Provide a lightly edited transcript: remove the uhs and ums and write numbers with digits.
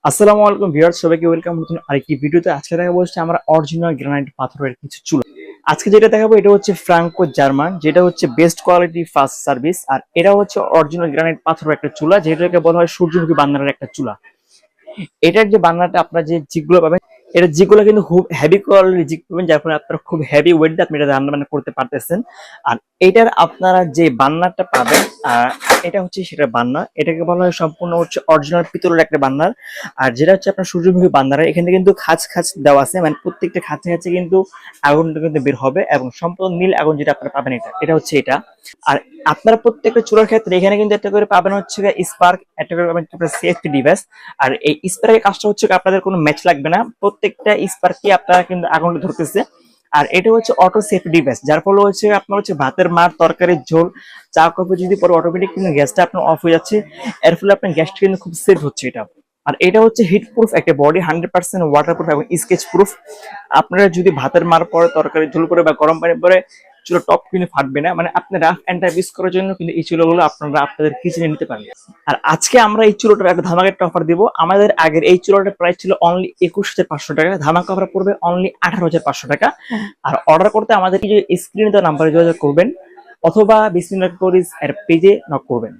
আসসালামু আলাইকুম ভিউয়ার্স, সবাইকে ওয়েলকাম নতুন আরেকটি ভিডিওতে। আজকে দেখা বলছে আমরা অরিজিনাল গ্রানাইট পাথরের কিছু চুলা। আজকে যেটা দেখাবো এটা হচ্ছে ফ্রাঙ্কো জার্মান, যেটা হচ্ছে বেস্ট কোয়ালিটি ফাস্ট সার্ভিস। আর এটা হচ্ছে অরিজিনাল গ্রানাইট পাথরের একটা চুলা, যেটাকে বলা হয় সূর্যমুখী বান্নারের একটা চুলা। এটার যে বান্নাটা আপনারা যে জিগুলো পাবেন, এটা জিগুলো কিন্তু খুব হেভি কোয়ালিটির জিগ পাবেন, যার ফলে আপনারা খুব হেভি ওয়েট দিয়ে আপনি এটা রান্না বান্না করতে পারতেছেন। আর এটার আপনারা যে বান্নারটা পাবেন, এটা হচ্ছে সেটা বান্না, এটাকে বলা হয় সম্পূর্ণ হচ্ছে অরিজিনাল পিতলের একটা বান্নার। আর যেটা হচ্ছে আপনার সূর্যমুখী বান্নার, এখানে কিন্তু খাঁচ খাঁচ দেওয়া আছে, মানে প্রত্যেকটা খাঁচে খাঁচে কিন্তু আগুনটা কিন্তু বের হবে, এবং সম্পূর্ণ নীল আগুন যেটা আপনারা পাবেন, এটা হচ্ছে এটা। আর আপনারা প্রত্যেকটা চুলার ক্ষেত্রে এখানে কিন্তু একটা করে পাবেন হচ্ছে স্পার্ক, একটা করে পাবেন সেফটি ডিভাইস। আর এই স্পার্কের কাজটা হচ্ছে আপনাদের কোনো ম্যাচ লাগবে না, প্রত্যেকটা স্পার্কই আপনারা কিন্তু আগুনটা ধরতেছে। আর এটা হচ্ছে অটো সেফটি ডিভাইস, যার ফলে হচ্ছে আপনার হচ্ছে ভাতের মার, তরকারির ঝোল, চা কফি যদি পরে অটোমেটিক কিন্তু গ্যাসটা আপনার অফ হয়ে যাচ্ছে। এর ফলে আপনার গ্যাসটা কিন্তু খুব সেফ হচ্ছে এটা। আর এটা হচ্ছে হিট প্রুফ একটা বডি, 100% ওয়াটার প্রুফ এবং স্কেচ প্রুফ। আপনারা যদি ভাতের মার পরে, তরকারি ঝোল করে বা গরম পানি পরে, চুলো টপ কিন্তু ফাটবে না। মানে আপনি রাফ এন্ড টাফ ইউজ করার জন্য কিন্তু এই চুলোগুলো আপনারা আপনাদের কিচেনে নিতে পারেন। আর আজকে আমরা এই চুলোটার একটা ধামাকা একটা অফার দিব। আমাদের আগের এই চুলোটার প্রাইস ছিল অনলি 21,500 টাকা, ধামাকা অফার পড়বে অনলি 18,500 টাকা। আর অর্ডার করতে আমাদের এই যে স্ক্রিনে দেওয়া নাম্বারে যোগাযোগ করবেন, অথবা বিসমিল্লাহ কোরিজ এর পেজে নক করবেন।